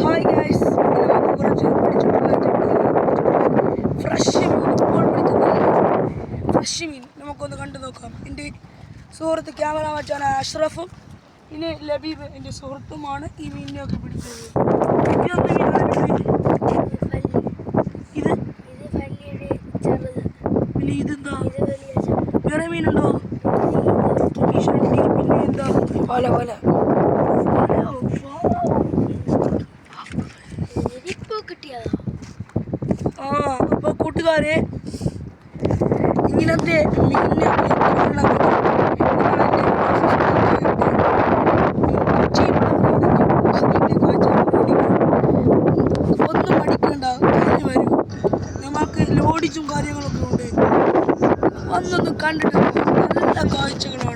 Hi guys, നമുക്ക് കുറച്ച് fresh മീൻ ഇപ്പോൾ പിടിക്കുന്ന ഫ്രഷ് മീൻ നമുക്കൊന്ന് കണ്ടു നോക്കാം. എൻ്റെ സുഹൃത്ത് ക്യാമറ മച്ചാനായ അഷ്റഫും പിന്നെ ലബീബ് എൻ്റെ സുഹൃത്തുമാണ് ഈ മീനിനെയൊക്കെ പിടിച്ചത്. ഇത് പിന്നെ ഇതെന്താ വേറെ മീനുണ്ടോ? പിന്നെ എന്താ പല പല അപ്പോൾ കൂട്ടുകാരെ, ഇങ്ങനത്തെ മീനിനെ ഒന്നും പഠിക്കേണ്ട കാര്യം വരും. നമുക്ക് ലോഡിച്ചും കാര്യങ്ങളൊക്കെ ഉണ്ട്. ഒന്നൊന്ന് കണ്ടിട്ട് നല്ല കാഴ്ചകളാണ്.